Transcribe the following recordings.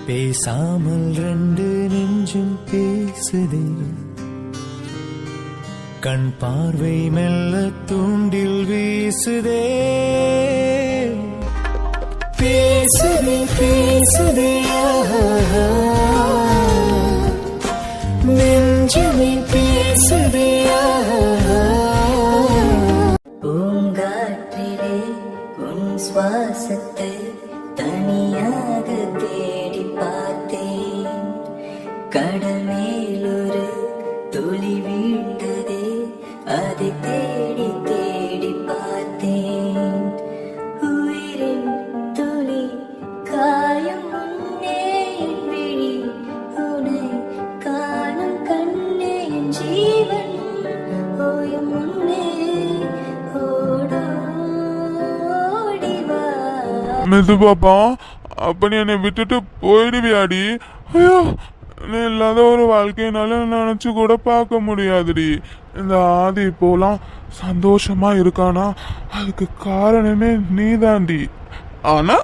பேசாமல் ரெண்டு நெஞ்சும் பேசுதே, கண் பார்வை மெல்ல தூண்டில் வீசுதே. பேசுதே பேசுதே நெஞ்சுமே பேசுதே. பூங்காற்றிலே உன் சுவாசத்தை தனியாக தேடி பார்த்தேன். கடல் மேலொரு துளி வீழ்ந்ததே, அதை தேடி தேடி பார்த்தேன். உயிரின் துளி காயும் முன்னே என் விழி உனை காணும் கண்ணே. என் ஜீவன் ஓயும் முன்னே ஓடோடிவா. மிது பாப்பா, அப்ப நீ என்னை விட்டுட்டு போயிடுவியாடி? ஐயோ, நீ இல்லாத ஒரு வாழ்க்கையினால நினைச்சு கூட பார்க்க முடியாதுடி. இந்த ஆதி இப்போலாம் சந்தோஷமா இருக்கானா, அதுக்கு காரணமே நீதாண்டி. ஆனா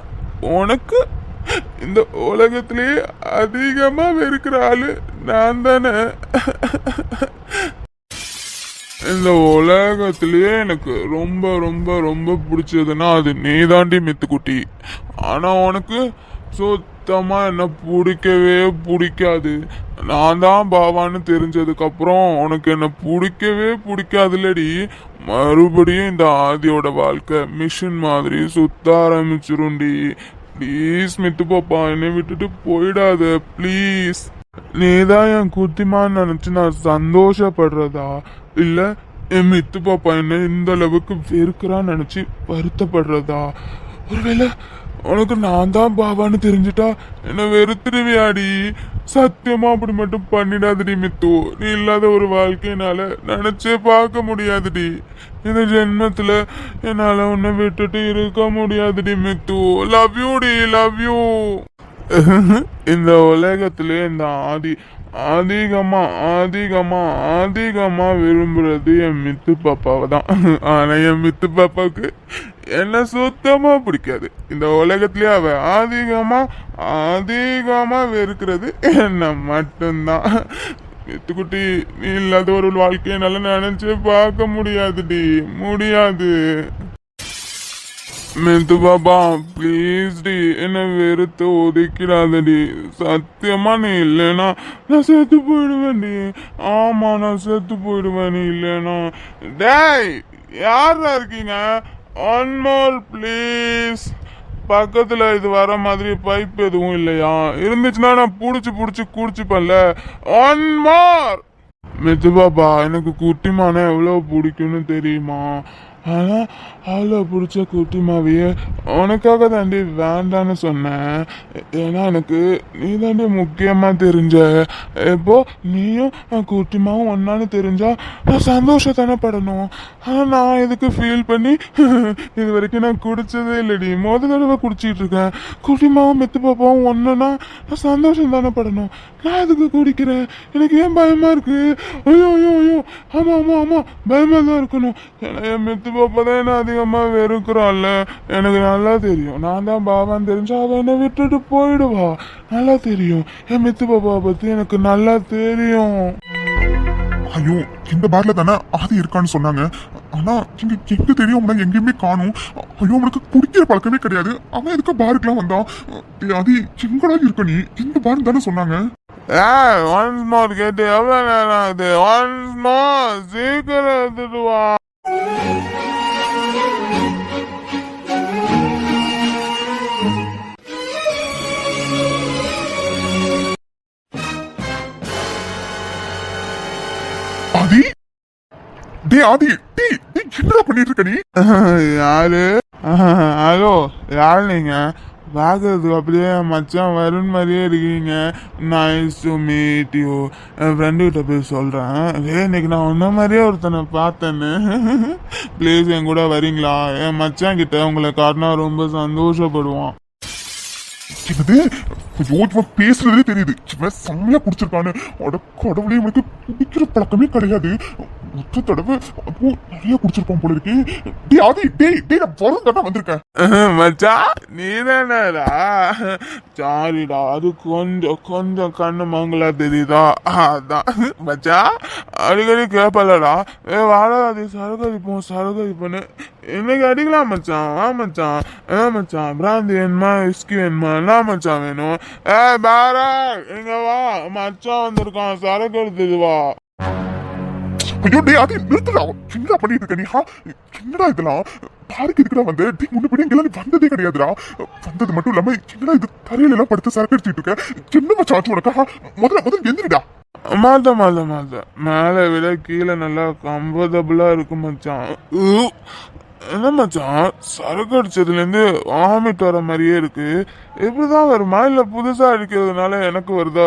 உனக்கு இந்த உலகத்திலேயே அதிகமா வெறுக்கிற ஆளு நான் தானே. இந்த உலகத்திலேயே எனக்கு ரொம்ப ரொம்ப ரொம்ப பிடிச்சதுன்னா அது நீதாண்டி மித்துக்குட்டி. ஆனா உனக்கு சுத்தமா என்ன பிடிக்கவே பிடிக்காது. நான் தான் பாவான்னு தெரிஞ்சதுக்கு அப்புறம் உனக்கு என்ன பிடிக்கவே பிடிக்காதுல்லடி. மறுபடியும் இந்த ஆதியோட வாழ்க்கை மிஷின் மாதிரி சுத்த ஆரம்பிச்சிருண்டி. ப்ளீஸ் மித்து பாப்பா, என்னை விட்டுட்டு போயிடாத ப்ளீஸ். நீதான் என் குத்திமான்னு நினைச்சு நான் சந்தோஷப்படுறதா, இல்ல என் மித்து பாப்பா என்ன இந்த அளவுக்கு வெறுக்கிறான்னு நினைச்சு வருத்தப்படுறதா? ஒருவேளை உனக்கு நான் தான் பாபான்னு தெரிஞ்சுட்டா என்ன வெறுத்துருவியாடி? சத்தியமா அப்படி மட்டும் பண்ணிடாதடி மித்து. நீ இல்லாத ஒரு வாழ்க்கையினால நினைச்சே பார்க்க முடியாதுடி. இந்த ஜென்மத்துல என்னால உன்னை விட்டுட்டு இருக்க முடியாதுடி மித்து. லவ் யூ டி, லவ் யூ. இந்த உலகத்திலே இந்த அதிகமா அதிகமா அதிகமா விரும்புறது என் மித்து பாப்பாவை தான். ஆனா என் மித்து பாப்பாவுக்கு என்ன சுத்தமா பிடிக்காது. இந்த உலகத்திலேயே அவ அதிகமா அதிகமா வெறுக்கிறது என்ன மட்டும்தான். மித்துக்குட்டி, நீ இல்லாத ஒரு வாழ்க்கையை நல்லா நினைச்சு பார்க்க முடியாதுடி, முடியாது. மித்து பாப்பா ப்ளீஸ் டி, என்ன வெறுத்து ஒதுக்கிடாதடி. சத்தியமா நீ இல்லைன்னா நான் செத்து போயிடுவேன்டி. ஆமா, நான் செத்து போயிடுவேன் நீ இல்லைன்னா. டேய், யாரா இருக்கீங்க? One more please. பக்கத்துல இது வர மாதிரி பைப் எதுவும் இல்லையா? இருந்துச்சுன்னா நான் புடிச்சு குடிச்சுப்பேன்ல. One more. மித்து பாப்பா, எனக்கு குட்டிமான எவ்வளவு பிடிக்கும்னு தெரியுமா? ஆனா அவ்வளோ பிடிச்ச குட்டிமாவையே உனக்காக தாண்டி வேண்டான்னு சொன்னேன். ஏன்னா எனக்கு நீ தாண்டி முக்கியமா தெரிஞ்ச. இப்போ நீயும் குட்டிமாவும் ஒன்னான்னு தெரிஞ்சா நான் சந்தோஷத்தானே படணும். ஆனா நான் இதுக்கு ஃபீல் பண்ணி இது வரைக்கும் நான் குடிச்சதே இல்லடி. முதல் தடவை குடிச்சிட்டு இருக்கேன். குட்டிமாவும் மெத்து பாப்பாவும் ஒன்னுன்னா நான் சந்தோஷம் தானே படணும். நான் இதுக்கு குடிக்கிறேன். எனக்கு ஏன் பயமா இருக்கு? ஐயோ ஐயோ ஐயோ, ஆமா ஆமா ஆமா, பயமா தான் இருக்கணும். ஏன்னா என் மெத்து பாப்பாதான் என்ன அதிகமா வெறுக்கிறான்ல. எனக்கு நல்லா தெரியும். நான் தான் பாபான்னு தெரிஞ்சா அவ என்னை விட்டுட்டு போயிடுவா. நல்லா தெரியும். என் மெத்து பாப்பாவை பத்தி எனக்கு நல்லா தெரியும். ஐயோ, இந்த பார்ல தானே ஆதி இருக்கான்னு சொன்னாங்க. ஆனா எங்க தெரியும், எங்கேயுமே காணும். ஐயோ, உனக்கு குடிக்கிற பழக்கமே கிடையாது. அவன் எதுக்கு பாருக்குலாம் வந்தான்? ஆதி எங்கடா இருக்க நீ? இந்த பார் தானே சொன்னாங்க. ஒன்ஸ் மோர் கேட்டு எவ்வளவு நேரம் ஆகுது? ஒன்ஸ் மோர், சீக்கிரம் எடுத்துட்டு வா. ஆதி, டே ஆதி, டே என்னடா பண்ணிட்டு இருக்க நீ? யாரு? ஹலோ, யாரு நீங்க? பார்க்கறதுக்கு அப்படியே மச்சான் வருண் மாதிரியே இருக்கீங்க. Nice to meet you. என் ஃப்ரெண்டுகிட்ட போய் சொல்கிறேன், இன்னைக்கு நான் ஒன்ன மாதிரியே ஒருத்தனை பார்த்தேன்னு. ப்ளீஸ் என் கூட வரீங்களா? என் மச்சான் கிட்ட உங்களை காட்டினா ரொம்ப சந்தோஷப்படுவான். என்னது? ஐயோ இவன் பேசுறதே தெரியுது இவன் செம்மையா குடிச்சிருக்கான்னு. அட கடவுளே, இவனுக்கு குடிக்கிற பழக்கமே கிடையாது. ஒத்த தடவை அப்போ நிறைய குடிச்சிருப்பான் போல இருக்கு. டேய் ஆதி, டேய் டேய் நான் வரும் தானே வந்திருக்கேன். மச்சான் நீ தானடா? சாரிடா, அது கொஞ்சம் கொஞ்சம் கண்ணு மங்களா தெரியுதா? அதான் மச்சான் அடிக்கடி கேப்பலடா, வாடா அது சரக்கு அடிப்போன்னு. இன்னைக்கு அடிக்கலாம் மச்சான், வா மச்சான். மச்சான் பிராந்தி வேணுமா விஸ்கி வேணுமா? என்ன மச்சான் வேணும்? பாரா இங்க வா, மச்சான் வந்திருக்கான், சரக்கு எடுத்தது வா. ஐயோ டேய் ஆதி நிறுத்துடா, என்னடா பண்ணிட்டு இருக்க நீ? என்னடா இதெல்லாம்? பாருக்கு இருக்குடா வந்து டேய் முன்னபடி இங்கெல்லாம் நீ வந்ததே கிடையாதுடா. வந்தது மட்டும் இல்லாம என்னடா இது தரையில எல்லாம் படுத்து சரக்கு அடிச்சுட்டு இருக்க? என்ன மச்சான் உனக்கு? முதல்ல எந்திரிடா. மாத்த மேலே விட கீழே நல்லா கம்ஃபர்டபுளா இருக்கு மச்சான். என்ன மச்சான் சரக்கு அடிச்சதுலேருந்து வாமிட் வர மாதிரியே இருக்கு. இப்படிதான் வருமா இல்லை புதுசா அடிக்கிறதுனால எனக்கு வருதா?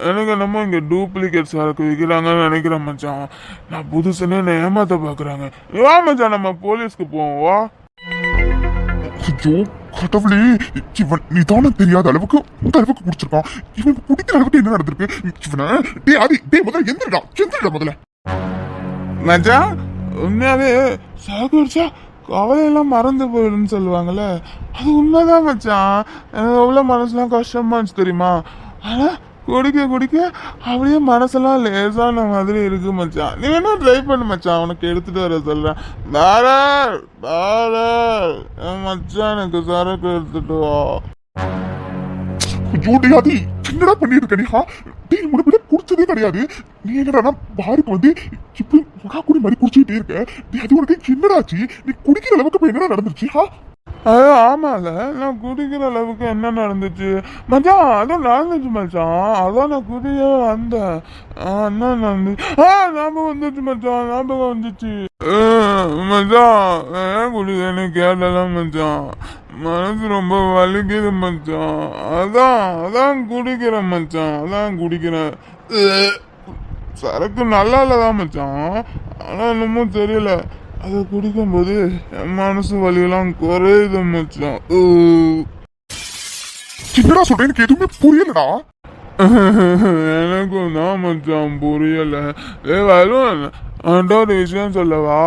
எனக்கு என்னமோ இங்க டூப்ளிகேட் சரக்கு விற்கிறாங்கன்னு நினைக்கிறேன் மச்சான். நான் புதுசுன்னு என்ன ஏமாத்த பாக்குறாங்க. வா மச்சான் நம்ம போலீஸ்க்கு போவோம் வா. ஐயோ கடவுளே, இவன் நிதான தெரியாத அளவுக்கு இந்த அளவுக்கு குடிச்சிருக்கான். இவன் குடிக்கிற அளவுக்கு என்ன நடந்திருக்கு இவனை? டேய் ஆதி டேய் முதல்ல எந்திரிடா முதல்ல. மச்சான் உண்மையாவே சரக்கு அடிச்சா கவலையெல்லாம் மறந்து போயிடுன்னு சொல்லுவாங்கல்ல, அது உண்மைதான் மச்சான். எனக்கு எவ்வளவு மனசுலாம் கஷ்டமா இருந்துச்சு தெரியுமா? ஆனா குடிக்க அப்படியே மனசெல்லாம் லேசான மாதிரி இருக்கு மச்சான். நீ வேணா ட்ரை பண்ணு மச்சான், உனக்கு எடுத்துட்டு வர சொல்றேன். மச்சான் எனக்கு சரக்கு எடுத்துட்டு வா. ஐயோ டேய் ஆதி என்னடா பண்ணிட்டு இருக்க நீ? டேய் முன்னாடி குடிச்சதே கிடையாது. நீ என்னடா பாருக்கு வந்து இப்படி முகா குடி மாதிரி குடிச்சிட்டே இருக்க? டேய் அது உனக்கு என்னடா ஆச்சு? நீ குடிக்கிற அளவுக்கு இப்ப என்னடா நடந்துருச்சு? அது ஆமால, நான் குடிக்கிற அளவுக்கு என்ன நடந்துச்சு மச்சான்? அதான் நடந்துச்சு மச்சான், அதான் நான் குடியே வந்தேன். என்ன நடந்துச்சு? ஞாபகம் வந்துச்சு மச்சான், ஞாபகம் வந்துச்சு மச்சான். ஏன் குடிக்கிறேன்னு கேட்டலாம் மச்சான், மனசு ரொம்ப வலிக்குது மச்சான். அதான் குடிக்கிறேன் மச்சான், அதான் குடிக்கிறேன். சரக்கு நல்லா இல்லதான் மச்சான், ஆனா என்னமோ தெரியல, அதை குடிக்கும்போது என் மனசு வலியெல்லாம் குறையுது மச்சான். என்னடா சொல்ற? எனக்கு எதுவுமே புரியலடா. எனக்கும் தான் மச்சான் புரியல. வரும் அவன்கிட்ட ஒரு விஷயம் சொல்லவா?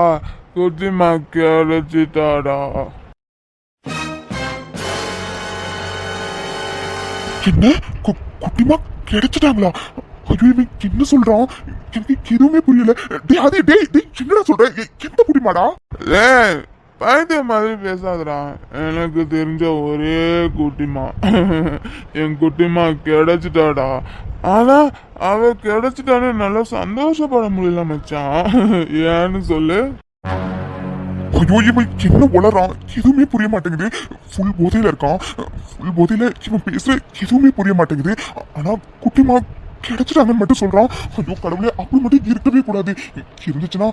குட்டி மக்கடைச்சிட்டாடா. என்ன குட்டிமா கிடைச்சிட்டாங்களா? ஐயோ இவன் என்ன சொல்றான்? எனக்கு எதுவுமே புரியல. டேய் ஆதி டேய் என்னடா சொல்ற? எந்த குட்டிமாடா? பைத்திய மாதிரி பேசாதடா, எனக்கு தெரிஞ்ச ஒரே குட்டிமா. என் குட்டிமா கிடைச்சிட்டாடா. ஆனா அவ கிடைச்சிட்டான்னு நல்லா சந்தோஷப்பட முடியல மச்சான். ஏன்னு சொல்லு. ஐயோ இவன் என்ன உளறான்? எதுவுமே புரிய மாட்டேங்குது. ஃபுல் போதையில இருக்கான். ஃபுல் போதையில இவன் பேசுற எதுவுமே புரிய மாட்டேங்குது. ஆனா குட்டிமா கிடைச்சிட்டாங்கன்னு மட்டும் சொல்றான். ஐயோ கடவுளே, அப்படி மட்டும் இருக்கவே கூடாது. இருந்துச்சுன்னா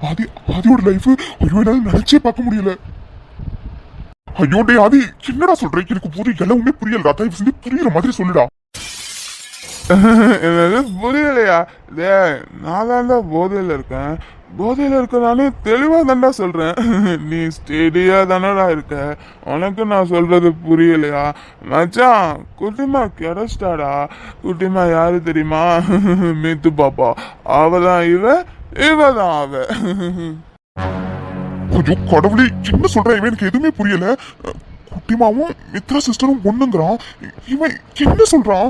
ஆதியோட லைஃப் ஐயோ என்னால நினைச்சே பார்க்க முடியல. ஐயோ டே ஆதி என்னடா சொல்ற? எனக்கு போது எல்லாமே புரியலடா. தயவு செஞ்சு புரியுற மாதிரி சொல்லுடா. எனக்கு புரியலையா? நான் தான்டா போதையில இருக்கேன். போதையில இருக்கனாலே தெளிவா தான்டா சொல்றேன். நீ ஸ்டெடியா தானடா இருக்க, உனக்கு நான் சொல்றது புரியலையா? மச்சான் குட்டிமா கிடைச்சிட்டாடா. குட்டிமா யாரு தெரியுமா? மீத்து பாப்பா. அவதான் இவதான் அவ. ஐயோ கடவுளே, என்ன சொல்ற? இவன் எனக்கு எதுவுமே புரியல. குட்டிமாவும் மித்ரா சிஸ்டரும் ஒண்ணுங்கிறான். இவன் என்ன சொல்றான்?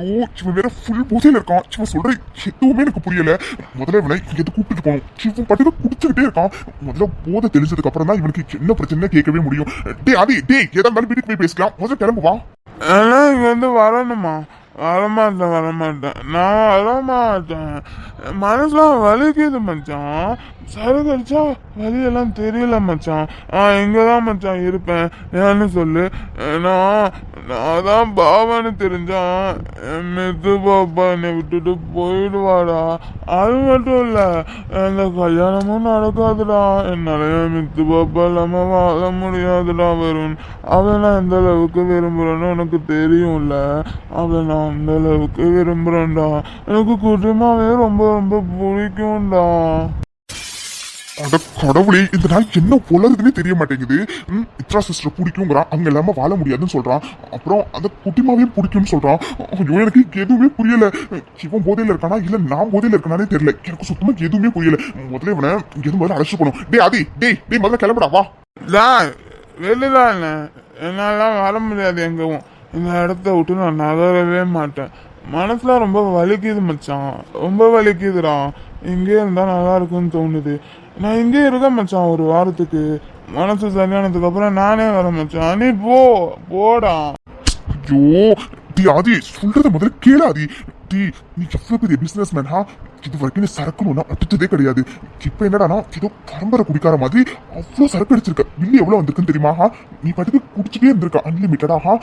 ஐயோ இவன் வேற ஃபுல் போதையில இருக்கான். இவன் சொல்ற எதுவுமே எனக்கு புரியல. முதல்ல இவனை இங்க கூப்பிட்டு போகணும். இவன் பாட்டுக்கு குடிச்சுக்கிட்டே இருக்கான். முதல்ல போதை தெரிஞ்சதுக்கு அப்புறம் தான் இவனுக்கு என்ன பிரச்சனை கேட்கவே முடியும். டேய் ஆதி டேய் எதா இருந்தாலும் வீட்டுக்கு போய் பேசலாம். முதல்ல கிளம்புவா. ஆனா இங்க வந்து வரணுமா? வரமாட்டேன், நான் வரமாட்டேன். மனசுலாம் வலிக்குது மச்சான். சரக்கு அடிச்சா வலியெல்லாம் தெரியல மச்சான். இங்கதான் மச்சான் இருப்பேன். ஏன்னு சொல்லு. நான் தான் பாவான்னு தெரிஞ்சான் மெத்து பாப்பா என்னை விட்டுட்டு போயிடுவாடா. அது மட்டும் இல்ல, எந்த கல்யாணமும் நடக்காதுடா. என்னால மெத்து பாப்பா இல்லாம வாழ முடியாதுடா வருண். அவளை நான் எந்த அளவுக்கு விரும்புறேன்னு உனக்கு தெரியும்ல. அவளை நான் அந்த அளவுக்கு விரும்புறேன்டா. எனக்கு குட்டிமாவே ரொம்ப ரொம்ப பிடிக்கும்டா. அட கடவுளே, இந்த நாய் என்ன உலருதுன்னே தெரிய மாட்டேங்குது. இத்ரா சிஸ்டர் பிடிக்குங்கிறான், அவங்க இல்லாம வாழ முடியாதுன்னு சொல்றான். அப்புறம் அந்த குட்டிமாவையும் பிடிக்கும்னு சொல்றான். ஐயோ எனக்கு எதுவுமே புரியல. இவன் போதையில இருக்கானா இல்ல நான் போதையில இருக்கானே தெரியல. எனக்கு சுத்தமா எதுவுமே புரியல. முதல்ல இவனை இங்கிருந்து முதல்ல அழைச்சு போகணும். டேய் ஆதி, டேய் முதல்ல கிளம்புடா வா. வெளிதான் என்ன என்னாலாம் வர முடியாது எங்கவும். இந்த இடத்த விட்டு நான் நகரவே மாட்டேன். மனசுல ரொம்ப வலிக்குது மச்சான், ரொம்ப வலிக்குதுடா. இங்கே இருந்தா நல்லா இருக்குன்னு தோணுது. நான் இங்கே இருக்க மச்சான் ஒரு வாரத்துக்கு. மனசு சரியானதுக்கு அப்புறம் நானே வர மச்சான். நீ போடா. ஐயோ டி ஆதி, சொல்றத முதல்ல கேளு ஆதி. டி நீ எவ்வளவு பெரிய பிசினஸ் மேன் ஹா. இது வரைக்கும் நீ சரக்குன்னு அடிச்சதே கிடையாது. இப்ப என்னடானா ஏதோ பரம்பரை குடிக்கார மாதிரி அவ்வளவு சரக்கு அடிச்சிருக்க. பில்லு எவ்வளவு வந்திருக்குன்னு தெரியுமா ஹா. நீ பாட்டுக்கு குடிச்சுட்டே இருந்திருக்க அன்லிமிட்டடா ஹா.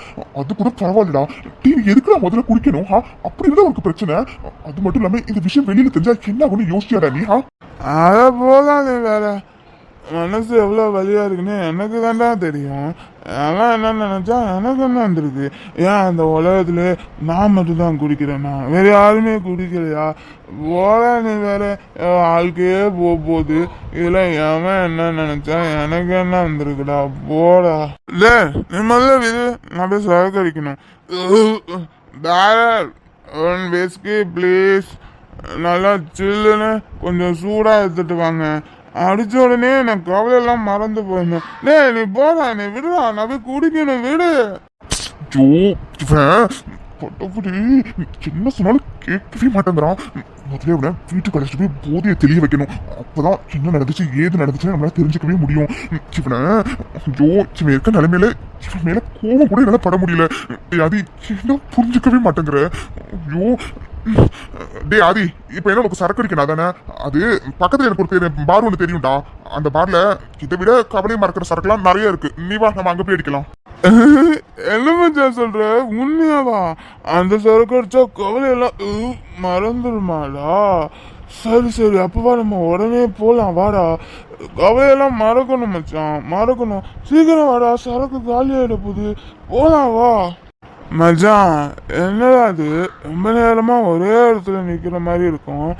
அது கூட பரவாயில்லடா. டீ நீ எதுக்குடா முதல்ல குடிக்கணும் ஹா. அப்படி இருந்தா உனக்கு பிரச்சனை. அது மட்டும் இல்லாம இந்த விஷயம் வெளியில தெரிஞ்சா என்ன ஆகும்னு யோசிச்சாடா நீ ஹா. அத போதான் நீ வேற. மனசு எவ்வளோ வலியா இருக்குன்னு எனக்கு தாண்டா தெரியும். அதெல்லாம் என்ன நினைச்சா எனக்கு என்ன வந்திருக்கு. ஏன் அந்த உலகத்துல நான் மட்டும் தான் குடிக்கிறேன்னா, வேற யாருமே குடிக்கலையா? போல நீ வேற ஆளுக்கையே போகுது. இதுல எவன் என்ன நினைச்சா எனக்கு என்ன வந்திருக்குடா. போடா. இல்ல நீ முதல்ல விது, நான் போய் சகரிக்கணும். பேரர் 1 whiskey ப்ளீஸ். நல்லா சில்லுன்னு கொஞ்சம் சூடா எடுத்துட்டு வாங்க. அடிச்ச உடனே நான் கவலையெல்லாம் மறந்து போயிருந்தேன். டேய் நீ போடா, நீ விடுடா, நான் போய் குடிக்கணும், விடு. ஐயோ இவன் பட்டப்படி என்ன சொன்னாலும் கேட்கவே மாட்டேங்கிறான். முதல்ல இவனை வீட்டுக்கு அழைச்சிட்டு போய் போதையை தெளிய வைக்கணும். அப்பதான் என்ன நடந்துச்சு ஏது நடந்துச்சுன்னு நம்மளால தெரிஞ்சுக்கவே முடியும். இவனை ஐயோ இவன் இருக்க நிலைமையில இவன் மேல கோபம் கூட என்னால பட முடியல. அது என்ன புரிஞ்சுக்கவே மாட்டேங்கிற. ஐயோ டே ஆதி, இப்ப என்ன உனக்கு சரக்கு அடிக்கணும் தானே? அது பக்கத்துல எனக்கு ஒரு பார் ஒன்று தெரியும்டா. அந்த பார்ல இதை விட கவலையை மறக்கிற சரக்குலாம் நிறைய இருக்கு. நீ வா, நம்ம அங்க போய் அடிக்கலாம். என்ன மச்சான் சொல்ற? உண்மையாவா? அந்த சரக்கு அடிச்சா கவலையெல்லாம் மறந்துடுமாடா? சரி சரி, அப்பவா நம்ம உடனே போலாம். வாடா, கவலையெல்லாம் மறக்கணும் மச்சான், மறக்கணும். சீக்கிரம் வாடா, சரக்கு காலியாயிட போகுது. போலாம் வா. மச்சான் என்னடா அது, ரொம்ப நேரமா ஒரே இடத்துல நிக்கிற மாதிரி இருக்கும்.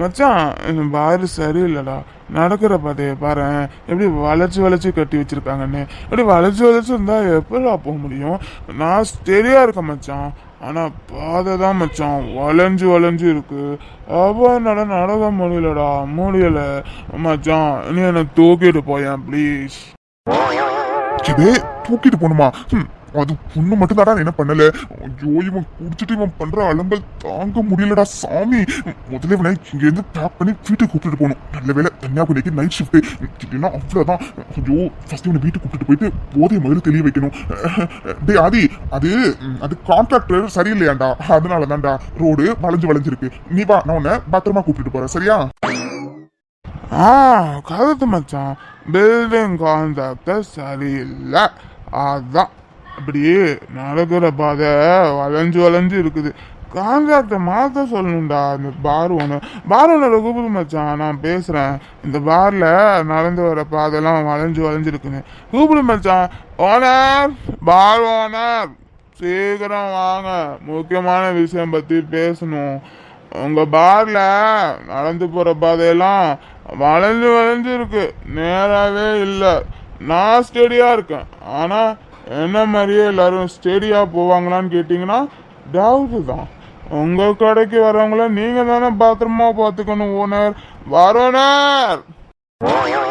மச்சான் இந்த பாரு சரியில்லடா. நடக்கிற பாதையை பாரு, எப்படி வளைச்சு கட்டி வச்சிருக்காங்கன்னு. எப்படி வளைச்சு இருந்தா எப்படா போக முடியும்? நான் ஸ்டெடியா இருக்கேன் மச்சான், ஆனா பாதை தான் மச்சான் வளைஞ்சு இருக்கு. அப்போ என்னடா நடக்க முடியல மச்சான். நீ என்ன தூக்கிட்டு போயேன் ப்ளீஸ். இதே தூக்கிட்டு போகணுமா? அது பொண்ணு மட்டும் தாடா என்ன பண்ணல. ஐயோ இவன் குடிச்சிட்டு இவன் பண்ற அலம்பல் தாங்க முடியலடா சாமி. முதல்ல இவனை இங்க இருந்து பேக் பண்ணி வீட்டுக்கு கூப்பிட்டு போகணும். நல்ல வேலை கன்னியாகுமரிக்கு நைட் ஷிஃப்ட், இல்லைன்னா அவ்வளவுதான். ஐயோ ஃபர்ஸ்ட் இவனை வீட்டுக்கு கூப்பிட்டு போயிட்டு போதைய முதல்ல தெளிய வைக்கணும். டே ஆதி, அது கான்ட்ராக்டர் சரியில்லையாண்டா, அதனால தான்டா ரோடு வளைஞ்சிருக்கு. நீ வா, நான் உன்னை பத்திரமா கூப்பிட்டு போறேன் சரியா? கருத்து மச்சான், பில்டிங் கான்ட்ராக்டர் சரியில்லை, அதான் அப்படியே நடக்கிற பாதை வளைஞ்சு இருக்குது. கான்ட்ராக்டை மாற்ற சொல்லணும்டா. இந்த பார் ஓனரை கூப்பிடு மச்சான், நான் பேசுறேன். இந்த பார்ல நடந்து வர பாதைலாம் வளைஞ்சு இருக்குன்னு கூப்பிடு மச்சான். ஓனர், பார் ஓனர், சீக்கிரம் வாங்க, முக்கியமான விஷயம் பத்தி பேசணும். உங்க பார்ல நடந்து போற பாதையெல்லாம் வளைஞ்சு இருக்கு, நேராவே இல்லை. நான் ஸ்டெடியா இருக்கேன், ஆனா என்ன மாதிரியே எல்லாரும் ஸ்டெடியா போவாங்களான்னு கேட்டீங்கன்னா டவுட் தான். உங்க கடைக்கு வரவங்கள நீங்க தானே பத்திரமா பாத்துக்கணும் ஓனர். வரோனர். ஐயோ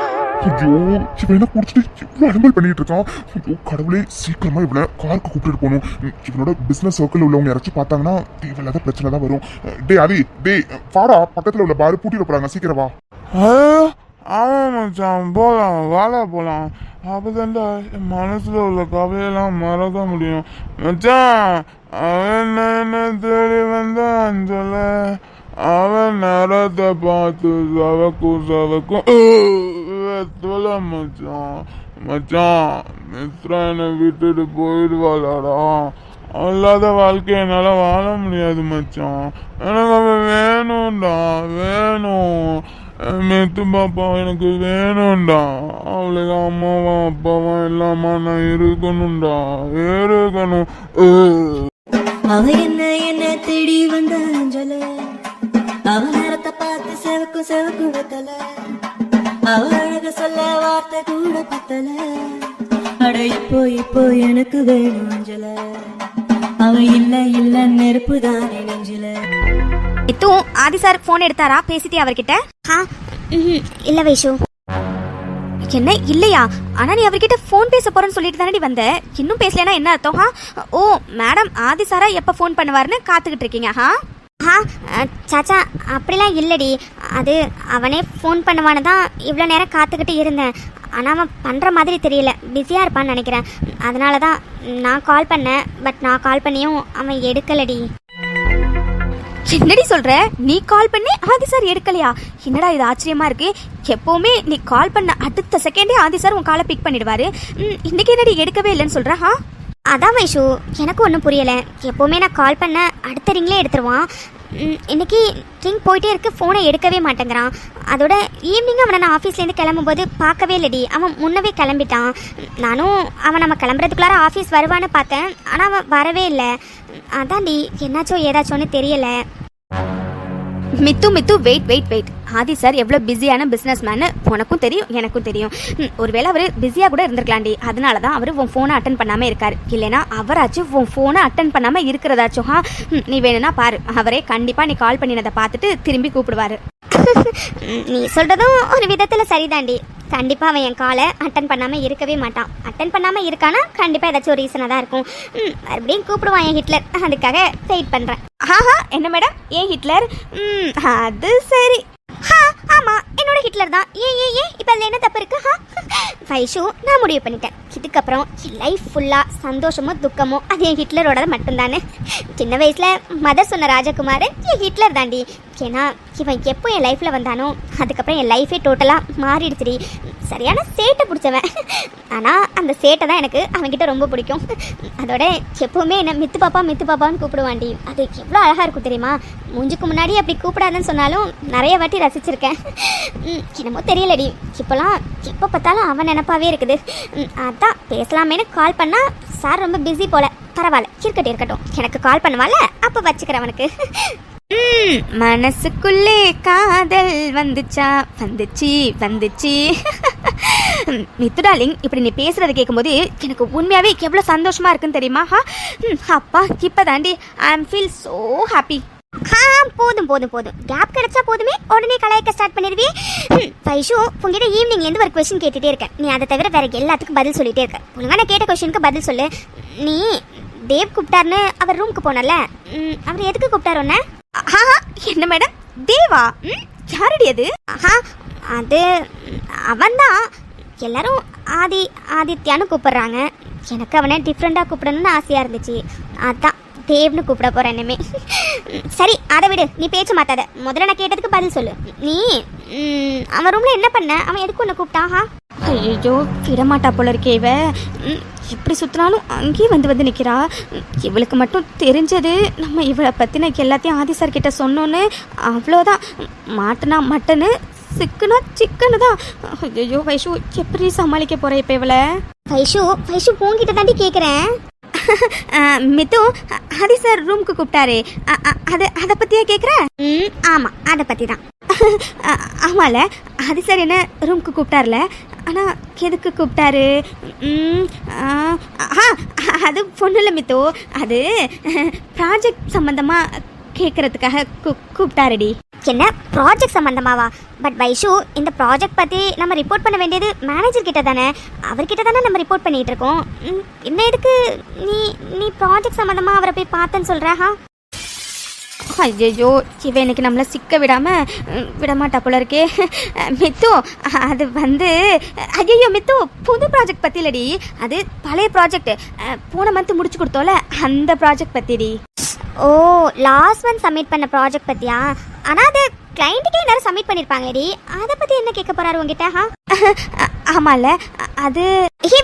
இவன் என்ன குடிச்சிட்டு இவ்வளவு அனுமல் பண்ணிட்டு இருக்கான். ஐயோ கடவுளே, சீக்கிரமா இவனை காருக்கு கூப்பிட்டு போகணும். இவனோட பிசினஸ் சர்க்கிள் உள்ளவங்க யாராச்சும் பார்த்தாங்கன்னா தேவையில்லாத பிரச்சனை தான் வரும். டே ஆதி, வாடா, பக்கத்துல உள்ள பாரு பூட்டிட்டு போறாங்க, சீக்கிரம் வா. ஆமாம் மச்சான், போகலாம், வாழ போகலாம். அப்பதான்டா என் மனசுல உள்ள கவலையெல்லாம் மறக்க முடியும் மச்சான். அவன் என்ன தேடி வந்தான் சொல்ல, அவன் நேரத்தை பார்த்து சவக்கும் வெத்தல மச்சான். மித்ரா என்னை விட்டுட்டு போயிடுவாளாடா. அல்லாத வாழ்க்கை என்னால வாழ முடியாது மச்சான். எனக்கு அவன் வேணும்டா, வேணும். மெத்து பாப்பா எனக்கு வேணும்டா. அவளுக்கு அம்மாவா அப்பாவா இல்லாம நான் இருக்கணும்டா, இருக்கணும். அவ என்ன தேடி வந்தாஞ்சல, அவ நேரத்தை பார்த்து செவக்கும் வெத்தல. அவ அழக சொல்ல வார்த்தை கூட பத்தல. அட இப்போ எனக்கு வேணும் அஞ்சல. அவ இல்ல நெருப்பு தானே நெஞ்சில. இத்தும் ஆதி சார் போன் எடுத்தாரா? பேசிட்டே அவர்கிட்ட? இல்ல வைஷு. என்ன இல்லையா? ஆனா நீ அவர்கிட்ட போன் பேச போறேன்னு சொல்லிட்டு தானடி வந்த. இன்னும் பேசலனா என்ன அர்த்தம்? ஓ மேடம் ஆதி சாரா எப்ப போன் பண்ணுவாருன்னு காத்துக்கிட்டு இருக்கீங்க? சாச்சா அப்படிலாம் இல்லடி. அது அவனே ஃபோன் பண்ணுவான்னு தான் இவ்வளோ நேரம் காத்துக்கிட்டு இருந்தேன். ஆனால் அவன் பண்ணுற மாதிரி தெரியல, பிஸியாக இருப்பான்னு நினைக்கிறேன். அதனால தான் நான் கால் பண்ணேன். பட் நான் கால் பண்ணியும் அவன் எடுக்கலடி. என்னடி சொல்ற? நீ கால் பண்ணி ஆதி சார் எடுக்கலையா? என்னடா இது ஆச்சரியமா இருக்கு. எப்பவுமே நீ கால் பண்ண அடுத்த செகண்டே ஆதி சார் உன் காலை பிக் பண்ணிடுவாரு. இன்னைக்கு என்னடி எடுக்கவே இல்லைன்னு சொல்ற? அதான் வைஷு, எனக்கு ஒன்றும் புரியலை. எப்போவுமே நான் கால் பண்ண அடுத்த ரிங்லே எடுத்துருவான். இன்னைக்கு ரிங் போயிட்டே இருக்கு, ஃபோனை எடுக்கவே மாட்டேங்கிறான். அதோட ஈவினிங் அவனை நான் ஆஃபீஸ்லேருந்து கிளம்பும்போது பார்க்கவே இல்லடி. அவன் முன்னவே கிளம்பிட்டான். நானும் அவன் நம்ம கிளம்புறதுக்குள்ளார ஆஃபீஸ் வருவான்னு பார்த்தேன். ஆனால் அவன் வரவே இல்லை. அதான்டி என்னாச்சோ ஏதாச்சோன்னு தெரியலை. மித்து வெயிட். ஆதி சார் எவ்வளோ பிஸியான பிஸ்னஸ் மேனு உனக்கும் தெரியும் எனக்கும் தெரியும். ஒருவேளை அவர் பிஸியாக கூட இருந்திருக்கலாண்டி. அதனால தான் அவர் உன் ஃபோனை அட்டன் பண்ணாமல் இருக்காரு. இல்லைனா அவராச்சும் உன் ஃபோனை அட்டன் பண்ணாமல் இருக்கிறதாச்சும் நீ வேணும்னா பாரு, அவரே கண்டிப்பாக நீ கால் பண்ணினதை பார்த்துட்டு திரும்பி கூப்பிடுவாரு. நீ சொல்கிறதும் ஒரு விதத்தில் சரிதாண்டி. கண்டிப்பாக அவன் என் காலை அட்டன் பண்ணாமல் இருக்கவே மாட்டான். அட்டன் பண்ணாமல் இருக்கானா கண்டிப்பாக ஏதாச்சும் ஒரு ரீசனாக தான் இருக்கும். மறுபடியும் கூப்பிடுவான் என் ஹிட்லர். அதுக்காக வெயிட் பண்ணுறேன். என்ன மேடம் ஏன் ஹிட்லர்? அது சரி. ஆமாம் என்னோட ஹிட்லர் தான். ஏன் இப்போ அதில் என்ன தப்பு இருக்கு? வைஷு, நான் முடிவு பண்ணிட்டேன். இதுக்கப்புறம் என் லைஃப் ஃபுல்லாக சந்தோஷமோ துக்கமோ அது என் ஹிட்லரோட மட்டும்தானே. சின்ன வயசில் மதர் சொன்ன ராஜகுமார் என் ஹிட்லர் தாண்டி. ஏன்னா இவன் எப்போ என் லைஃப்பில் வந்தானோ அதுக்கப்புறம் என் லைஃபே டோட்டலாக மாறிடுச்சுடி. சரியான சேட்டை பிடிச்சவன். ஆனால் அந்த சேட்டை தான் எனக்கு அவன்கிட்ட ரொம்ப பிடிக்கும். அதோட எப்போவுமே என்ன மித்து பாப்பான்னு கூப்பிடுவாண்டி. அது எவ்வளோ அழகாக இருக்கும் தெரியுமா? மூஞ்சுக்கு முன்னாடி அப்படி கூப்பிடாதுன்னு சொன்னாலும் நிறைய வாட்டி ரசிச்சிருக்கேன். என்னமோ தெரியலடி, இப்போலாம் எப்போ பார்த்தாலும் அவன் நினப்பாவே இருக்குது. அதான் பேசலாமேன்னு கால் பண்ணால் சார் ரொம்ப பிஸி போல. பரவாயில்ல, இருக்கட்டும். எனக்கு கால் பண்ணுவால, அப்போ வச்சுக்கிறேன் அவனுக்கு. மனசுக்குள்ளே காதல் வந்துச்சு. மித்து டார்லிங், இப்படி நீ பேசுறது கேட்கும்போது எனக்கு உண்மையாவே எவ்வளவு சந்தோஷமா இருக்குன்னு தெரியுமா? அப்பா இப்பதாண்டி ஐ அம் ஃபீல் சோ ஹாப்பி. போதும். கேப் கிடைச்சா போதுமே உடனே கலாய்க்க ஸ்டார்ட் பண்ணிடுவே. வைஷு, உங்ககிட்ட ஈவினிங்லேருந்து ஒரு கொஸ்டின் கேட்டுகிட்டே இருக்கேன். நீ அதை தவிர வேற எல்லாத்துக்கும் பதில் சொல்லிட்டே இருக்க. ஒழுங்கா நான் கேட்ட கொஸ்டினுக்கு பதில் சொல்லு. நீ தேவ் கூப்பிட்டாருன்னு அவர் ரூமுக்கு போனல, அவர் எதுக்கு கூப்பிட்டாரு உன்ன? என்ன மேடம் தேவா? யாரடி அது? அது அவன்தான். எல்லாரும் ஆதித்யான்னு கூப்பிடுறாங்க. எனக்கு அவனை டிஃப்ரெண்டாக கூப்பிடணும்னு ஆசையாக இருந்துச்சு. அதான் தேவ்னு கூப்பிட போகிறேன் இனிமே. சரி அதை விடு, நீ பேச்ச மாட்டாத. முதல்ல நான் கேட்டதுக்கு பதில் சொல்லு. நீ அவன் ரூமில் என்ன பண்ண? அவன் எதுக்கு ஒன்று கூப்பிட்டாஹா? ஐயோ விடமாட்டா போல இருக்கே இவ. எப்படி சுற்றினாலும் அங்கேயே வந்து நிற்கிறா. இவளுக்கு மட்டும் தெரிஞ்சது நம்ம இவளை பற்றின எல்லாத்தையும் ஆதி சார் கிட்ட சொன்னோன்னு அவ்வளோதான். மாட்டுனா மட்டனு, சிக்கனா சிக்கனு தான். ஐயோ வைஷு, எப்படி சமாளிக்க போற இப்போ இவளை? வைஷு உங்ககிட்ட தாண்டி கேட்குறேன். மித்து, ஆதி சார் ரூமுக்கு கூப்பிட்டாரு, அதை பற்றியா கேட்குற? ஆமாம், அதை பற்றி தான். ஆமால, ஆதி சார் என்ன ரூமுக்கு கூப்பிட்டார்ல, ஆனால் எதுக்கு கூப்பிட்டாரு? அது பொண்ணுல மித்து, அது ப்ராஜெக்ட் சம்மந்தமாக கேட்குறதுக்காக கூப்பிட்டாருடி. என்ன ப்ராஜெக்ட் சம்மந்தமாவா? பட் வைஷு, இந்த ப்ராஜெக்ட் பற்றி நம்ம ரிப்போர்ட் பண்ண வேண்டியது மேனேஜர் கிட்ட தானே. அவர்கிட்ட தானே நம்ம ரிப்போர்ட் பண்ணிகிட்டு இருக்கோம். என்ன எதுக்கு நீ ப்ராஜெக்ட் சம்மந்தமாக அவரை போய் பார்த்தேன்னு சொல்கிறா? ஐயோ இவ எனக்கு நம்மளை சிக்க விடமாட்டா போல இருக்கே. மித்து, அது ஐயோ மித்து, புது ப்ராஜெக்ட் பற்றி இல்லடி, அது பழைய ப்ராஜெக்ட். போன மந்த் முடிச்சு கொடுத்தோல அந்த ப்ராஜெக்ட் பற்றிடி. ஓ, லாஸ்ட் மந்த் சப்மிட் பண்ண ப்ராஜெக்ட் பற்றியா? ஆனால் அது கிளைண்ட்டுக்கே எல்லாரும் சப்மிட் பண்ணியிருப்பாங்களேடி. அதை பற்றி என்ன கேட்க போகிறாரு உங்ககிட்ட? ஆமாம்ல, அது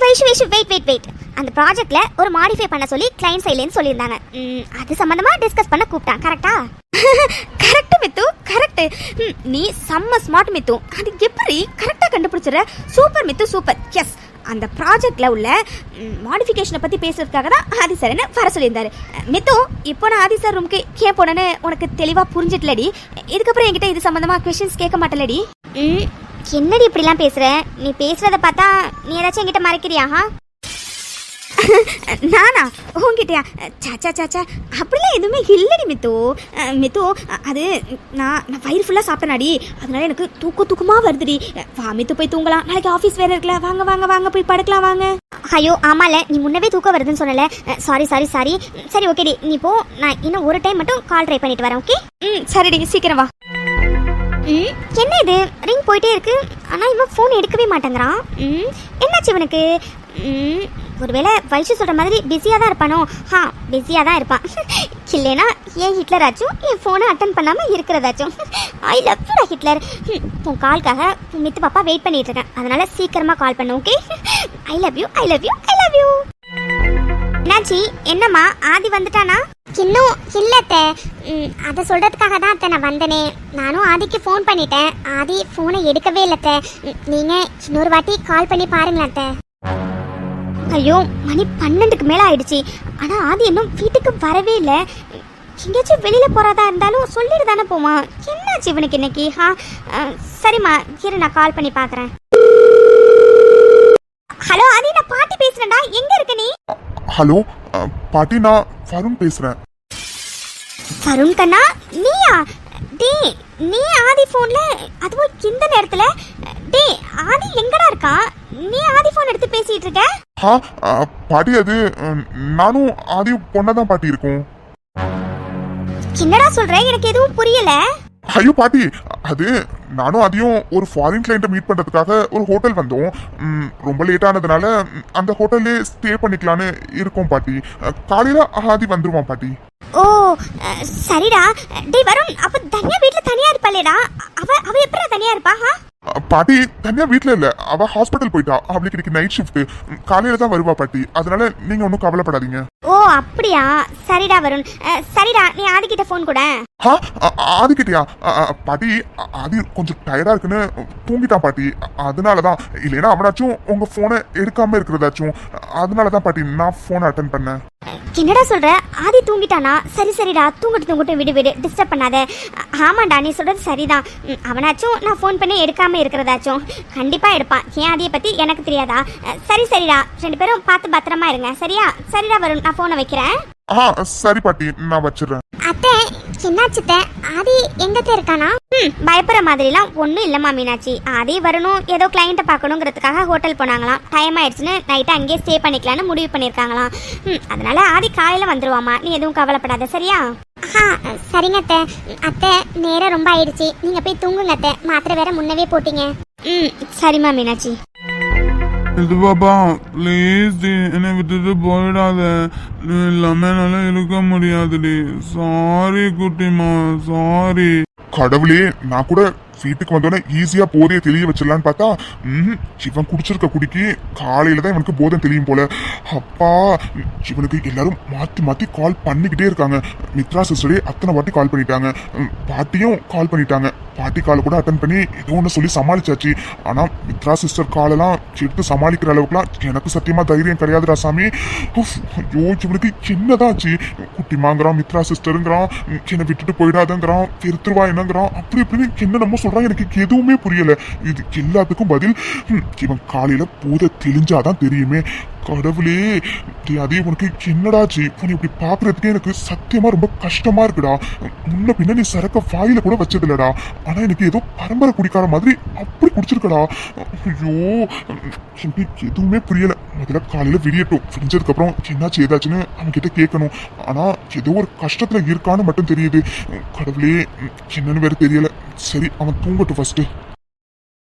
வைஷு வெயிட். அந்த ப்ராஜெக்டில் ஒரு மாடிஃபை பண்ண சொல்லி கிளைண்ட் சைட்லேருந்து சொல்லியிருந்தாங்க. அது சம்மந்தமாக டிஸ்கஸ் பண்ண கூப்பிட்டான். கரெக்டா? Correct Mithu, correct. நீ செம்ம ஸ்மார்ட் மித்து. அது எப்படி கரெக்டாக கண்டுபிடிச்சிட? Super Mithu, super. எஸ், அந்த ப்ராஜெக்டில் உள்ள மாடிஃபிகேஷனை பற்றி பேசுறதுக்காக தான் ஆதி சார் என்ன வர சொல்லியிருந்தாரு. மித்து, இப்போ நான் ஆதி சார் ரூமுக்கு ஏன் போனேன்னு உனக்கு தெளிவாக புரிஞ்சிட்டலடி. இதுக்கப்புறம் என்கிட்ட இது சம்மந்தமாக கொஷின்ஸ் கேட்க மாட்டலடி. என்னடி இப்படிலாம் பேசுற? நீ பேசுறத பார்த்தா நீ ஏதாச்சும் என்கிட்ட மறைக்கிறியா? நானா உங்ககிட்டயா? சாச்சா சாச்சா அப்படிலாம் எதுவுமே இல்லடி மித்து. மித்து அது நான் வயிறு ஃபுல்லாக சாப்பிட்டேனாடி, அதனால எனக்கு தூக்கமாக வருதுடி. வா மித்து போய் தூங்கலாம், நாளைக்கு ஆஃபீஸ் வேறு இருக்குல்ல. வாங்க வாங்க வாங்க போய் படுக்கலாம் வாங்க. ஐயோ ஆமால, நீ முன்னவே தூக்கம் வருதுன்னு சொன்னல. Sorry sorry sorry. சரி ஓகேடி, நீ போ. நான் இன்னும் ஒரு டைம் மட்டும் கால் ட்ரை பண்ணிட்டு வரேன். ஓகே? சரிடி, சீக்கிரம் வா. என்ன இது ரிங் போயிட்டே இருக்கு, ஆனால் இவன் ஃபோன் எடுக்கவே மாட்டேங்கிறான். என்னாச்சு இவனுக்கு? ஒருவேளை வைஷு சொல்கிற மாதிரி பிஸியாக தான் இருப்பானோ? பிஸியாக தான் இருப்பான். இல்லைனா ஏன் ஹிட்லர் ஆச்சும் என் ஃபோனை அட்டன் பண்ணாமல் இருக்கிறதாச்சும். I love you Hitler. உன் கால்காக மித்து பாப்பா வெயிட் பண்ணிட்டு இருக்கேன், அதனால சீக்கிரமாக கால் பண்ணு. Okay? I love you I love you I love you. என்னாச்சி? என்னம்மா ஆதி வந்துட்டானா? இன்னும் இல்லத்த. அதை சொல்கிறதுக்காக தான் அத்தை நான் வந்தனே. நானும் ஆதிக்கு ஃபோன் பண்ணிட்டேன், ஆதி ஃபோனை எடுக்கவே இல்லத்த. நீங்கள் இன்னொரு வாட்டி கால் பண்ணி பாருங்களேன் அத்தை. ஐயோ மணி 12க்கு மேலே ஆயிடுச்சு, ஆனால் ஆதி இன்னும் வீட்டுக்கு வரவே இல்லை. எங்கேயாச்சும் வெளியில் போகிறதா இருந்தாலும் சொல்லிட்டு தானே போவான். என்னாச்சு இவனுக்கு இன்னைக்கு? சரிம்மா இரு, நான் கால் பண்ணி பார்க்குறேன். ஹலோ ஆதி, நான் பாட்டி பேசுகிறேன்டா. எங்கே இருக்க நீ? ஹலோ பாட்டி, நான் வருண் பேசுறேன். வருண் கண்ணா நீயா? டே நீ ஆதி ஃபோன்ல, அதுவும் இந்த நேரத்துல? டே ஆதி எங்கடா இருக்கா? நீ ஆதி ஃபோன் எடுத்து பேசிட்டு இருக்க? பாட்டி, அது நானும் ஆதி பொண்ணதான் பாட்டி இருக்கும். என்னடா சொல்ற? எனக்கு எதுவும் புரியல. ஐயோ பாட்டி, அது நானும் அதையும் ஒரு ஃபாரின் கிளைண்ட்டை மீட் பண்ணுறதுக்காக ஒரு ஹோட்டல் வந்தோம். ரொம்ப லேட் ஆனதுனால அந்த ஹோட்டல்லே ஸ்டே பண்ணிக்கலான்னு இருக்கோம் பாட்டி. காலையில் ஆதி வந்துருவான் பாட்டி. ஓ சரிடா. டே வருண், அப்ப தனியா வீட்ல தனியா இருப்பாளேடா? அவ எப்படா தனியா இருப்பா? பாட்டி தனியா வீட்டில் இல்லை, அவ ஹாஸ்பிட்டல் போயிட்டா. அவளுக்கு இன்னைக்கு நைட் ஷிஃப்ட், காலையில தான் வருவா பாட்டி. அதனால நீங்க ஒன்றும் கவலைப்படாதீங்க. ஓ அப்படியா? சரிடா வருண். சரிடா, நீ ஆதிக்கிட்ட ஃபோன் கூட. ஆதிக்கிட்டியா? பாட்டி ஆதி கொஞ்சம் டயர்டா இருக்குன்னு தூங்கிட்டான் பாட்டி. அதனாலதான், இல்லைன்னா அவனாச்சும் உங்க போனை எடுக்காம இருக்கிறதாச்சும். அதனாலதான் பாட்டி நான் போனை அட்டன் பண்ணேன். என்னடா சொல்ற? ஆதி தூங்கிட்டானா? சரி சரிடா, தூங்கட்டும் விடு, டிஸ்டர்ப் பண்ணாத. ஆமாண்டா, நீ சொல்றது சரிதான். அவனாச்சும் நான் ஃபோன் பண்ணி எடுக்காம இருக்கிறதாச்சும் கண்டிப்பா எடுப்பான். ஏன் ஆதியை பத்தி எனக்கு தெரியாதா? சரிடா, 2 பேரும் பார்த்து பத்திரமா இருங்க. சரியா? சரிடா வரும், நான் போனை வைக்கிறேன். சரி பாட்டி, நான் வச்சிடுறேன். அத்தை என்னாச்சுத்த? ஆதி எங்கத்த இருக்கானா? பயப்படுற மாதிரிலாம் ஒன்றும் இல்லைம்மா மீனாட்சி. ஆதி வரணும், ஏதோ கிளைண்ட்டை பார்க்கணுங்கிறதுக்காக ஹோட்டல் போனாங்களாம். டைம் ஆயிடுச்சுன்னு நைட்டு அங்கேயே ஸ்டே பண்ணிக்கலான்னு முடிவு பண்ணியிருக்காங்களாம். அதனால ஆதி காலையில் வந்துருவாமா, நீ எதுவும் கவலைப்படாத. சரியா? சரிங்க அத்தை. அத்தை நேரம் ரொம்ப ஆயிடுச்சு, நீங்க போய் தூங்குங்க அத்தை. மாத்திரை வேற முன்னவே போட்டீங்க. சரிம்மா மீனாட்சி. இது பாப்பா ப்ளீஸ் என்னை விட்டுட்டு போயிடாத. நீ இல்லாம என்னால இருக்க முடியாதுடி. சாரி குட்டிமா, சாரி. கடவுளே, நான் கூட வீட்டுக்கு வந்தோடனே ஈஸியா போதையை தெளிய வச்சிடலான்னு பார்த்தா இவன் குடிச்சிருக்க குடிக்கு காலையில தான் இவனுக்கு போதை தெரியும் போல. அப்பா, இவனுக்கு எல்லாரும் மாத்தி மாத்தி கால் பண்ணிக்கிட்டே இருக்காங்க. மித்ரா சிஸ்டரே அத்தனை வாட்டி கால் பண்ணிட்டாங்க, பாட்டியும் கால் பண்ணிட்டாங்க. பாட்டி காலை கூட அட்டன் பண்ணி ஏதோ ஒன்று சொல்லி சமாளிச்சாச்சு. ஆனா மித்ரா சிஸ்டர் காலெல்லாம் எடுத்து சமாளிக்கிற அளவுக்குலாம் எனக்கு சத்தியமா தைரியம் கிடையாதுடா சாமி. ஐயோ, இவனுக்கு என்னதாச்சு? குட்டிமாங்கிறான், மித்ரா சிஸ்டருங்கிறான், என்னை விட்டுட்டு போயிடாதங்கிறான், திருத்துருவா என்னங்கிறான், அப்படி இப்படின்னு என்ன நம்ம சொல்றான். எனக்கு எதுவுமே புரியல. இது எல்லாத்துக்கும் பதில் இவன் காலையில போத தெளிஞ்சாதான் தெரியுமே. கடவுளே, அதே உனக்கு என்னடாச்சு? உன்னை இப்படி பாக்குறதுக்கே எனக்கு சத்தியமா ரொம்ப கஷ்டமா இருக்குடா. முன்ன பின்ன நீ சரக்க வாயில கூட வச்சது இல்லடா, ஆனா எனக்கு ஏதோ பரம்பரை குடிக்கார மாதிரி அப்படி குடிச்சிருக்கடா. ஐயோ, எனக்கு எதுவுமே புரியல. முதல்ல காலையில விடியட்டும், விடிஞ்சதுக்கு அப்புறம் என்னாச்சு ஏதாச்சுன்னு அவன் கிட்ட கேட்கணும். ஆனா ஏதோ ஒரு கஷ்டத்துல இருக்கான்னு மட்டும் தெரியுது. கடவுளே, என்னன்னு வேற தெரியல. சரி, அவன் தூங்கட்டும் ஃபர்ஸ்ட்.